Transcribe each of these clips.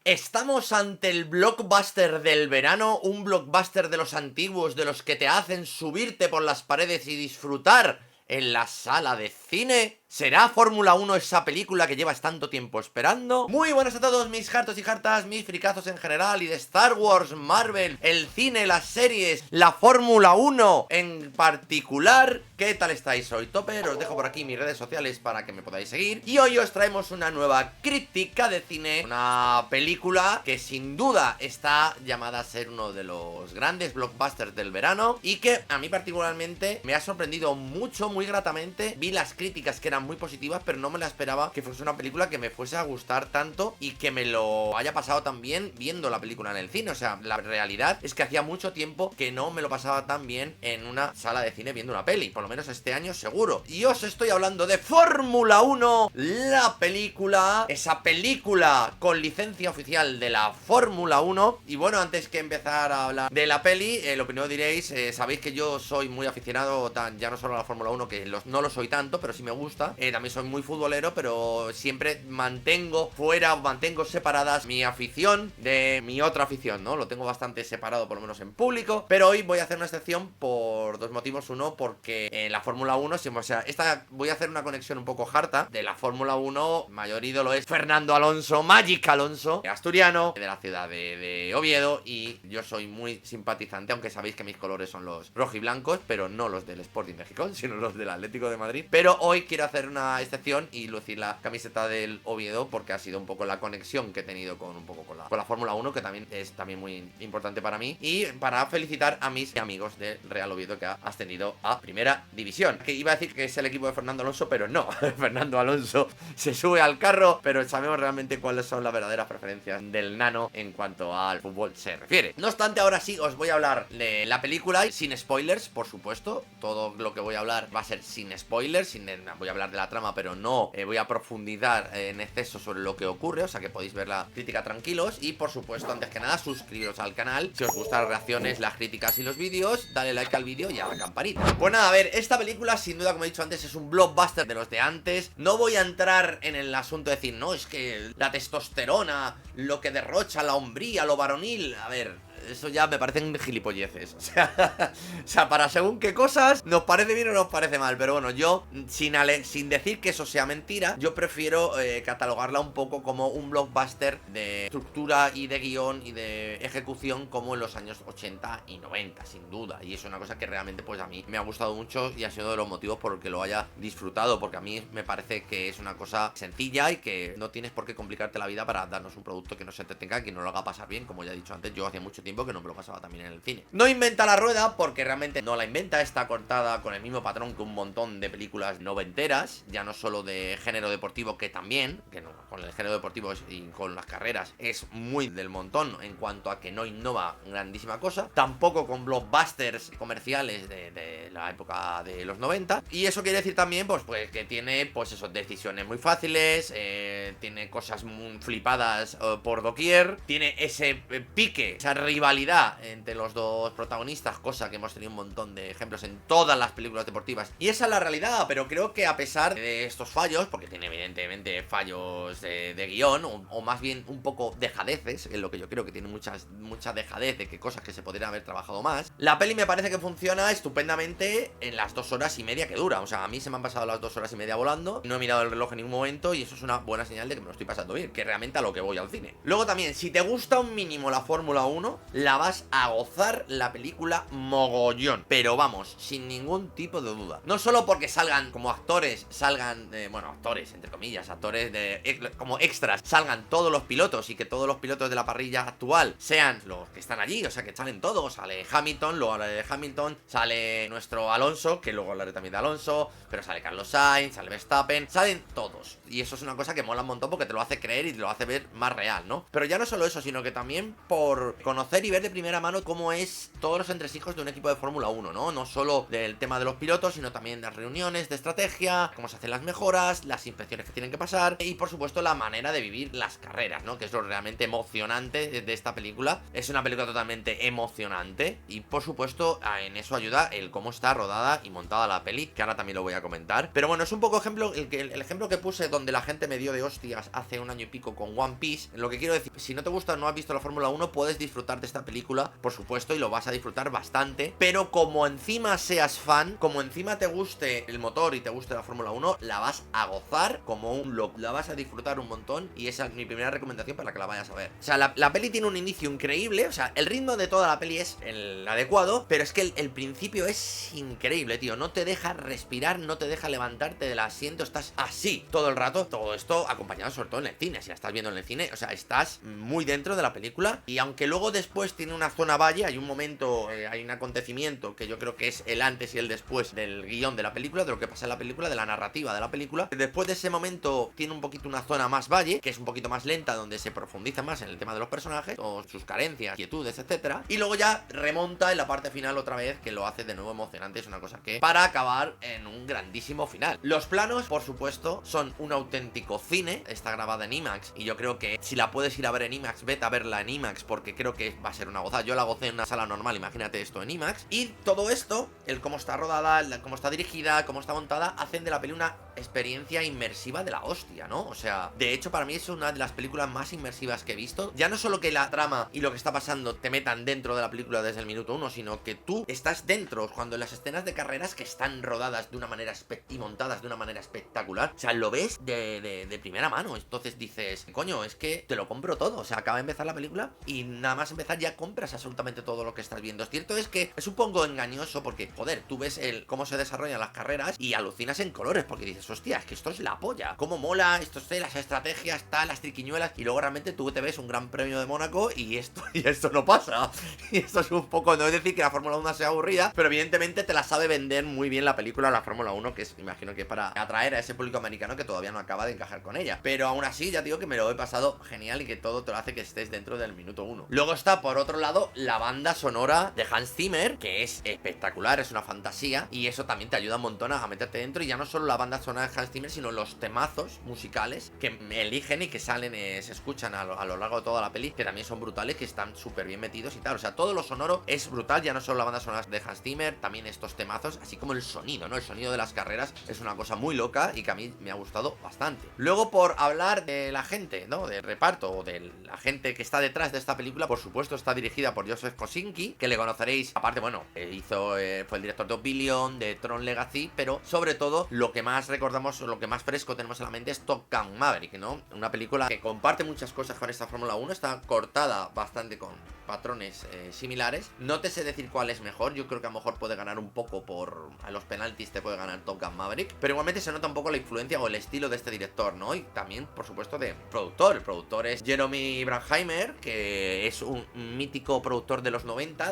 Estamos ante el blockbuster del verano, un blockbuster de los antiguos, de los que te hacen subirte por las paredes y disfrutar en la sala de cine. ¿Será Fórmula 1 esa película que llevas tanto tiempo esperando? Muy buenas a todos mis hartos y hartas, mis fricazos en general y de Star Wars, Marvel, el cine, las series, la Fórmula 1 en particular. ¿Qué tal estáis? Soy Topper, os dejo por aquí mis redes sociales para que me podáis seguir. Y hoy os traemos una nueva crítica de cine, una película que sin duda está llamada a ser uno de los grandes blockbusters del verano y que a mí particularmente me ha sorprendido mucho, muy gratamente. Vi las críticas que eran muy positivas, pero no me la esperaba que fuese una película que me fuese a gustar tanto y que me lo haya pasado tan bien viendo la película en el cine. O sea, la realidad es que hacía mucho tiempo que no me lo pasaba tan bien en una sala de cine viendo una peli, por lo menos este año seguro. Y os estoy hablando de Fórmula 1, la película, esa película con licencia oficial de la Fórmula 1. Y bueno, antes que empezar a hablar de la peli, lo primero diréis, sabéis que yo soy muy aficionado ya no solo a la Fórmula 1, que no lo soy tanto, pero sí me gusta. También soy muy futbolero, pero siempre mantengo separadas mi afición de mi otra afición, ¿no? Lo tengo bastante separado, por lo menos en público. Pero hoy voy a hacer una excepción por dos motivos. Uno, porque en la Fórmula 1, o sea, voy a hacer una conexión un poco harta de la Fórmula 1. Mayor ídolo es Fernando Alonso, Magic Alonso, asturiano, de la ciudad de Oviedo. Y yo soy muy simpatizante, aunque sabéis que mis colores son los rojiblancos, pero no los del Sporting de Gijón, sino los del Atlético de Madrid. Pero hoy quiero hacer una excepción y lucir la camiseta del Oviedo, porque ha sido un poco la conexión que he tenido con la Fórmula 1, que también es muy importante para mí, y para felicitar a mis amigos del Real Oviedo, que ha ascendido a Primera División. Que iba a decir que es el equipo de Fernando Alonso, pero no. Fernando Alonso se sube al carro, pero sabemos realmente cuáles son las verdaderas preferencias del nano en cuanto al fútbol se refiere. No obstante, ahora sí os voy a hablar de la película sin spoilers, por supuesto. Todo lo que voy a hablar va a ser sin spoilers, voy a hablar de la trama, pero no voy a profundizar en exceso sobre lo que ocurre, o sea que podéis ver la crítica tranquilos. Y por supuesto, antes que nada, suscribiros al canal si os gustan las reacciones, las críticas y los vídeos, dale like al vídeo y a la campanita. Pues nada, a ver, esta película sin duda, como he dicho antes, es un blockbuster de los de antes. No voy a entrar en el asunto de decir, no, es que la testosterona, lo que derrocha, la hombría, lo varonil, a ver, eso ya me parecen gilipolleces. O sea, para según qué cosas nos parece bien o nos parece mal. Pero bueno, yo, sin decir que eso sea mentira, yo prefiero catalogarla un poco como un blockbuster de estructura y de guión y de ejecución como en los años 80 y 90, sin duda. Y es una cosa que realmente pues a mí me ha gustado mucho y ha sido de los motivos por los que lo haya disfrutado, porque a mí me parece que es una cosa sencilla y que no tienes por qué complicarte la vida para darnos un producto que no se te tenga, que no lo haga pasar bien. Como ya he dicho antes, yo hacía mucho tiempo que no me lo pasaba también en el cine. No inventa la rueda, porque realmente no la inventa. Está cortada con el mismo patrón que un montón de películas noventeras, ya no solo de género deportivo, que también, que no, con el género deportivo y con las carreras es muy del montón en cuanto a que no innova grandísima cosa. Tampoco con blockbusters comerciales de la época de los 90. Y eso quiere decir también pues que tiene pues eso, decisiones muy fáciles, tiene cosas muy flipadas por doquier, tiene ese pique, esa rivalidad entre los dos protagonistas, cosa que hemos tenido un montón de ejemplos en todas las películas deportivas. Y esa es la realidad, pero creo que a pesar de estos fallos, porque tiene evidentemente fallos de guión, o más bien un poco dejadeces, en lo que yo creo que tiene mucha dejadez de que cosas que se podrían haber trabajado más, la peli me parece que funciona estupendamente en las 2 horas y media que dura. O sea, a mí se me han pasado las 2 horas y media volando, no he mirado el reloj en ningún momento y eso es una buena señal de que me lo estoy pasando bien, que realmente a lo que voy al cine. Luego también, si te gusta un mínimo la Fórmula 1, la vas a gozar la película mogollón, pero vamos, sin ningún tipo de duda. No solo porque salgan como actores, bueno, actores, entre comillas, actores como extras, salgan todos los pilotos y que todos los pilotos de la parrilla actual sean los que están allí, o sea, que salen todos. Sale Hamilton, luego hablaré de Hamilton, sale nuestro Alonso, que luego hablaré también de Alonso, pero sale Carlos Sainz, sale Verstappen, salen todos. Y eso es una cosa que mola un montón porque te lo hace creer y te lo hace ver más real, ¿no? Pero ya no solo eso, sino que también por conocer y ver de primera mano cómo es todos los entresijos de un equipo de Fórmula 1, ¿no? No solo del tema de los pilotos, sino también de las reuniones de estrategia, cómo se hacen las mejoras, las inspecciones que tienen que pasar y por supuesto la manera de vivir las carreras, ¿no? Que es lo realmente emocionante de esta película. Es una película totalmente emocionante y por supuesto en eso ayuda el cómo está rodada y montada la peli, que ahora también lo voy a comentar. Pero bueno, es un poco ejemplo, el ejemplo que puse donde la gente me dio de hostias hace un año y pico con One Piece. Lo que quiero decir, si no te gusta, no has visto la Fórmula 1, puedes disfrutar de esta película, por supuesto, y lo vas a disfrutar bastante, pero como encima seas fan, como encima te guste el motor y te guste la Fórmula 1, la vas a gozar como un loco, la vas a disfrutar un montón y esa es mi primera recomendación para que la vayas a ver. O sea, la peli tiene un inicio increíble, o sea, el ritmo de toda la peli es el adecuado, pero es que el principio es increíble, tío, no te deja respirar, no te deja levantarte del asiento, estás así todo el rato, todo esto acompañado sobre todo en el cine, si la estás viendo en el cine, o sea, estás muy dentro de la película y aunque luego después tiene una zona valle, hay un momento, hay un acontecimiento que yo creo que es el antes y el después del guión de la película, de lo que pasa en la película, de la narrativa de la película. Después de ese momento tiene un poquito una zona más valle, que es un poquito más lenta, donde se profundiza más en el tema de los personajes, o sus carencias, inquietudes, etcétera. Y luego ya remonta en la parte final otra vez, que lo hace de nuevo emocionante, es una cosa que para acabar en un grandísimo final. Los planos, por supuesto, son un auténtico cine, está grabada en IMAX y yo creo que si la puedes ir a ver en IMAX, vete a verla en IMAX porque creo que va a ser una gozada. Yo la gocé en una sala normal, imagínate esto en IMAX. Y todo esto, el cómo está rodada, cómo está dirigida, cómo está montada, hacen de la peli una experiencia inmersiva de la hostia, ¿no? O sea, de hecho para mí es una de las películas más inmersivas que he visto. Ya no solo que la trama y lo que está pasando te metan dentro de la película desde el minuto uno, sino que tú estás dentro cuando las escenas de carreras que están rodadas de una manera y montadas de una manera espectacular, o sea, lo ves de primera mano. Entonces dices, coño, es que te lo compro todo. O sea, acaba de empezar la película y nada más empezar ya compras absolutamente todo lo que estás viendo. Cierto es que es un poco engañoso porque, joder, tú ves cómo se desarrollan las carreras y alucinas en colores porque dices, hostia, es que esto es la polla. Cómo mola, esto es las estrategias, tal, las triquiñuelas y luego realmente tú te ves un gran premio de Mónaco y esto no pasa. Y esto es un poco, no es decir que la Fórmula 1 sea aburrida, pero evidentemente te la sabe vender muy bien la película, la Fórmula 1, que es, imagino que es para atraer a ese público americano que todavía no acaba de encajar con ella. Pero aún así, ya digo que me lo he pasado genial y que todo te lo hace que estés dentro del minuto 1. Luego está, por otro lado, la banda sonora de Hans Zimmer, que es espectacular, es una fantasía, y eso también te ayuda un montón a meterte dentro. Y ya no solo la banda sonora de Hans Zimmer, sino los temazos musicales que eligen y que salen, se escuchan a lo largo de toda la peli, que también son brutales, que están súper bien metidos y tal. O sea, todo lo sonoro es brutal, ya no solo la banda sonora de Hans Zimmer, también estos temazos, así como el sonido, ¿no? El sonido de las carreras es una cosa muy loca y que a mí me ha gustado bastante. Luego, por hablar de la gente, ¿no? Del reparto o de la gente que está detrás de esta película, por supuesto está dirigida por Joseph Kosinski, que le conoceréis, aparte, bueno, fue el director de Oblivion, de Tron Legacy, pero sobre todo lo que más recordamos o lo que más fresco tenemos en la mente es Top Gun Maverick, ¿no? Una película que comparte muchas cosas con esta Fórmula 1, está cortada bastante con patrones similares. No te sé decir cuál es mejor, yo creo que a lo mejor puede ganar un poco a los penaltis, te puede ganar Top Gun Maverick, pero igualmente se nota un poco la influencia o el estilo de este director, ¿no? Y también, por supuesto, de productor. El productor es Jeremy Bruckheimer, que es un mítico productor de los 90,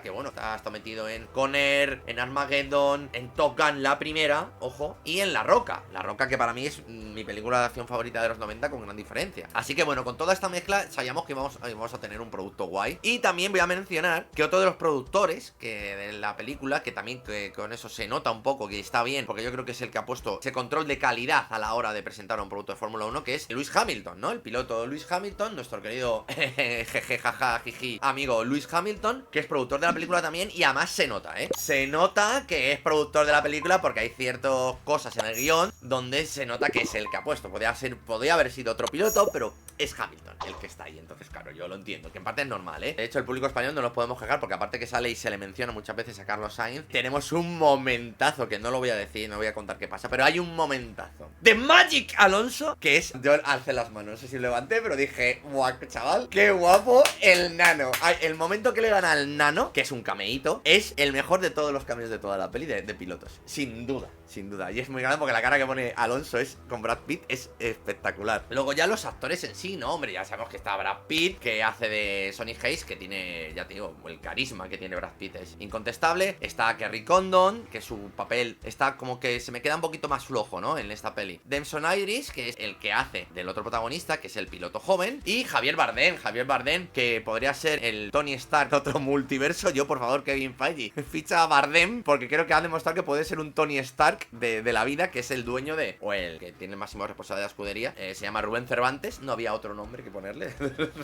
que bueno, está metido en Conner, en Armageddon, en Top Gun la primera, ojo, y en La Roca, que para mí es mi película de acción favorita de los 90 con gran diferencia. Así que bueno, con toda esta mezcla sabíamos que vamos a tener un producto guay. Y también voy a mencionar que otro de los productores que de la película, que también que con eso se nota un poco que está bien, porque yo creo que es el que ha puesto ese control de calidad a la hora de presentar un producto de Fórmula 1, que es Lewis Hamilton, ¿no? El piloto Lewis Hamilton, nuestro querido jeje, jaja, jiji, amigo Lewis Hamilton, que es productor de la película también, y además se nota, ¿eh? Se nota que es productor de la película porque hay ciertas cosas en el guión donde se nota que es el que ha puesto. Podría haber sido otro piloto, pero es Hamilton el que está ahí. Entonces, claro, yo lo entiendo, que en parte es normal, ¿eh? De hecho, el público español no nos podemos quejar porque aparte que sale y se le menciona muchas veces a Carlos Sainz, tenemos un momentazo, que no lo voy a decir, no voy a contar qué pasa, pero hay un momentazo de Magic Alonso, que es... Yo alcé las manos, no sé si lo levanté, pero dije, guau, chaval, qué guapo el nano. El momento que le gana al nano, que es un cameíto, es el mejor de todos los cameos de toda la peli de pilotos, sin duda. Sin duda, y es muy grande porque la cara que pone Alonso con Brad Pitt es espectacular. Luego ya los actores en sí, ¿no? Hombre, ya sabemos que está Brad Pitt, que hace de Sonny Hayes, que tiene, ya te digo, el carisma que tiene Brad Pitt es incontestable. Está Kerry Condon, que su papel está como que se me queda un poquito más flojo, ¿no? En esta peli. Dempson Iris, que es el que hace del otro protagonista, que es el piloto joven. Y Javier Bardem, que podría ser el Tony Stark de otro multiverso. Yo, por favor, Kevin Feige, ficha a Bardem, porque creo que ha demostrado que puede ser un Tony Stark crack de la vida, que es el dueño de, o el que tiene el máximo responsable de la escudería, se llama Rubén Cervantes, no había otro nombre que ponerle,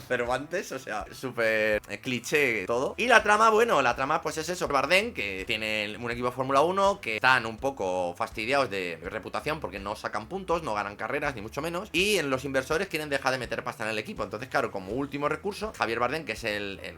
Cervantes, o sea, súper cliché todo. Y la trama, bueno, la trama pues es eso, Bardem, que tiene un equipo de Fórmula 1, que están un poco fastidiados de reputación porque no sacan puntos, no ganan carreras, ni mucho menos, y en los inversores quieren dejar de meter pasta en el equipo. Entonces, claro, como último recurso, Javier Bardem, que es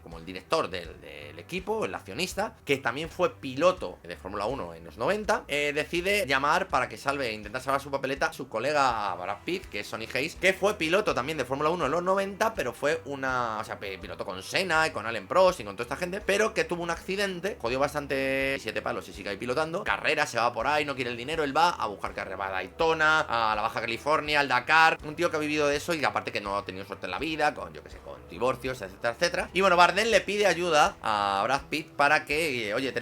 como el director del equipo, el accionista, que también fue piloto de Fórmula 1 en los 90, decide llamar para que salve, intentar salvar su papeleta, a su colega Brad Pitt, que es Sonny Hayes, que fue piloto también de Fórmula 1 en los 90, pero fue o sea, piloto con Senna y con Alain Prost y con toda esta gente, pero que tuvo un accidente, jodió bastante 7 palos y sigue ahí pilotando, carrera, se va por ahí, no quiere el dinero, él va a buscar carrera, va a Daytona, a la Baja California, al Dakar, un tío que ha vivido de eso y aparte que no ha tenido suerte en la vida, con, yo que sé, con divorcios, etcétera, etcétera. Y bueno, Bardem le pide ayuda a Brad Pitt para que, oye,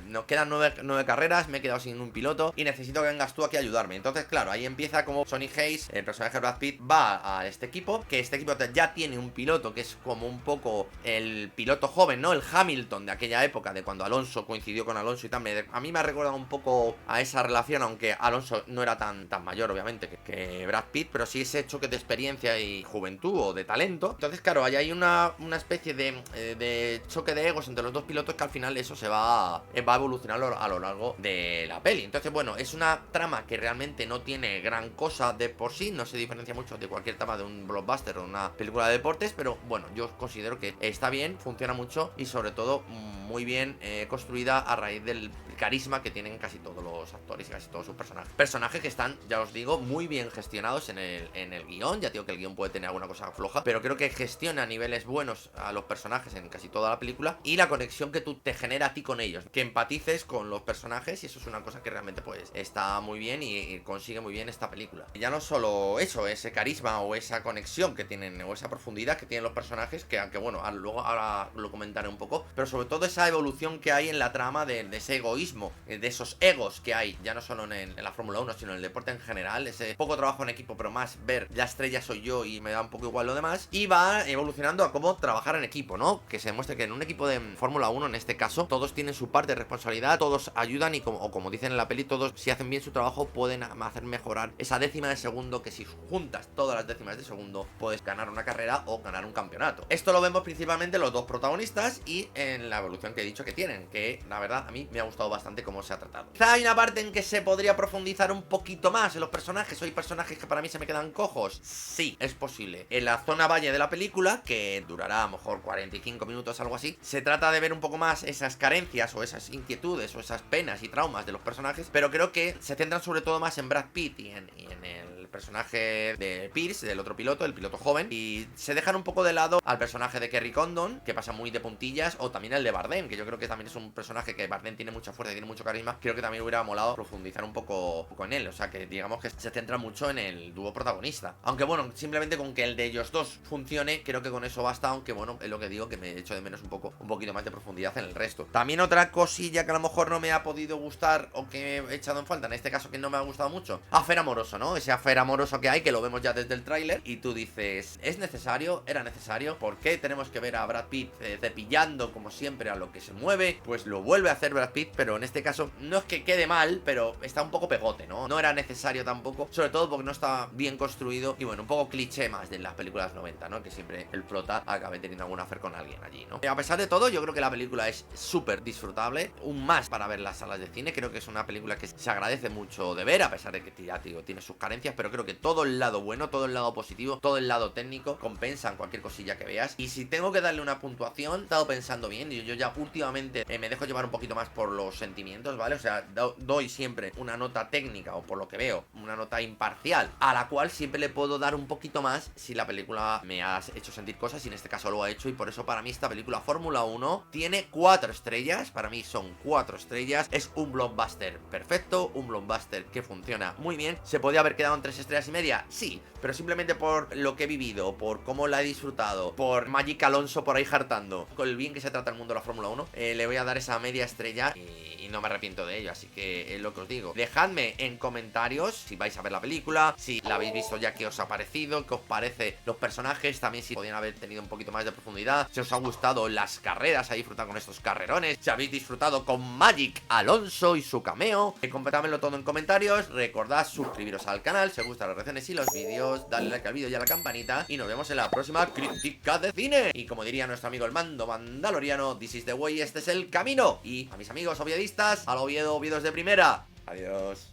nos quedan 9 carreras, me he quedado sin un piloto y necesito que vengas tú aquí a ayudarme. Entonces, claro, ahí empieza como Sonny Hayes, el personaje de Brad Pitt, va a este equipo, que este equipo ya tiene un piloto que es como un poco el piloto joven, ¿no? El Hamilton de aquella época, de cuando Alonso coincidió con Alonso y también. A mí me ha recordado un poco a esa relación, aunque Alonso no era tan mayor, obviamente, que Brad Pitt, pero sí ese choque de experiencia y juventud o de talento. Entonces, claro, ahí hay una especie de choque de egos entre los dos pilotos que al final eso se va a evolucionar a lo largo de la peli. Entonces, bueno, es una trama que realmente no tiene gran cosa de por sí, no se diferencia mucho de cualquier trama de un blockbuster o una película de deportes, pero bueno, yo considero que está bien, funciona mucho y sobre todo muy bien construida a raíz del carisma que tienen casi todos los actores y casi todos sus personajes. Personajes que están, ya os digo, muy bien gestionados en el guión. Ya digo que el guión puede tener alguna cosa floja, pero creo que gestiona a niveles buenos a los personajes en casi toda la película y la conexión que tú te genera a ti con ellos, que empatices con los personajes, y eso es una cosa que realmente pues está muy bien y consigue muy bien esta película. Y ya no solo eso, ese carisma o esa conexión que tienen o esa profundidad que tienen los personajes, que aunque bueno, luego ahora lo comentaré un poco, pero sobre todo esa evolución que hay en la trama de ese egoísmo, de esos egos que hay, ya no solo en la Fórmula 1, sino en el deporte en general, ese poco trabajo en equipo, pero más ver la estrella soy yo y me da un poco igual lo demás, y va evolucionando a cómo trabajar en equipo, ¿no? Que se demuestre que en un equipo de Fórmula 1, en este caso, todos tienen su parte de responsabilidad, todos ayudan y como dicen en la peli, todos si hacen bien su trabajo pueden hacer mejorar esa décima de segundo, que si juntas todas las décimas de segundo puedes ganar una carrera o ganar un campeonato. Esto lo vemos principalmente en los dos protagonistas y en la evolución que he dicho que tienen, que la verdad a mí me ha gustado bastante cómo se ha tratado. Quizá hay una parte en que se podría profundizar un poquito más en los personajes. ¿Hay personajes que para mí se me quedan cojos? Sí, es posible. En la zona valle de la película, que durará a lo mejor 45 minutos, algo así, se trata de ver un poco más esas carencias o esas inquietudes o esas penas y traumas de los personajes, pero creo que se centran sobre todo más en Brad Pitt y en el personaje de Pierce, del otro piloto, el piloto joven, y se dejan un poco de lado al personaje de Kerry Condon, que pasa muy de puntillas, o también el de Bardem, que yo creo que también es un personaje que Bardem tiene mucha fuerza y tiene mucho carisma. Creo que también hubiera molado profundizar un poco en él, o sea que digamos que se centra mucho en el dúo protagonista, aunque bueno, simplemente con que el de ellos dos funcione, creo que con eso basta, aunque bueno, es lo que digo, que me echo de menos un poquito más de profundidad en el resto. También otra cosilla que a lo mejor no me ha podido gustar o que he echado en falta, en este caso que no me ha gustado mucho, afer amoroso, ¿no? Ese afer amoroso que hay, que lo vemos ya desde el tráiler, y tú dices, ¿es necesario? ¿Era necesario? ¿Por qué tenemos que ver a Brad Pitt cepillando como siempre a lo que se mueve? Pues lo vuelve a hacer Brad Pitt, pero en este caso no es que quede mal, pero está un poco pegote, ¿no? No era necesario tampoco, sobre todo porque no está bien construido y bueno, un poco cliché más de las películas 90, ¿no? Que siempre el prota acabe teniendo algún afer con alguien allí, ¿no? A pesar de todo, yo creo que la película es súper disfrutable, un más para ver las salas de cine. Creo que es una película que se agradece mucho de ver, a pesar de que ya te digo, tiene sus carencias, pero creo que todo el lado bueno, todo el lado positivo, todo el lado técnico compensan cualquier cosilla que veas. Y si tengo que darle una puntuación, he estado pensando bien, y yo ya últimamente me dejo llevar un poquito más por los sentimientos, ¿vale? O sea, doy siempre una nota técnica, o por lo que veo, una nota imparcial, a la cual siempre le puedo dar un poquito más si la película me ha hecho sentir cosas, y en este caso lo ha hecho, y por eso para mí esta película Fórmula 1 tiene 4 estrellas, para mí son 4 estrellas, es un blockbuster perfecto, un blockbuster que funciona muy bien. ¿Se podía haber quedado en 3 estrellas y media? Sí, pero simplemente por lo que he vivido, por cómo la he disfrutado, por Magic Alonso por ahí hartando, con el bien que se trata el mundo de la Fórmula 1, le voy a dar esa media estrella y y no me arrepiento de ello, así que es lo que os digo. Dejadme en comentarios si vais a ver la película, si la habéis visto ya, qué os ha parecido, qué os parece los personajes, también si podían haber tenido un poquito más de profundidad, si os han gustado las carreras, a disfrutar con estos carrerones, si habéis disfrutado con Magic Alonso y su cameo. Comentádmelo todo en comentarios. Recordad suscribiros al canal si os gustan las reacciones y los vídeos, darle like al vídeo y a la campanita, y nos vemos en la próxima crítica de cine. Y como diría nuestro amigo el Mando Mandaloriano, this is the way, este es el camino. Y a mis amigos oviedistas, al Oviedo, Oviedos de primera, adiós.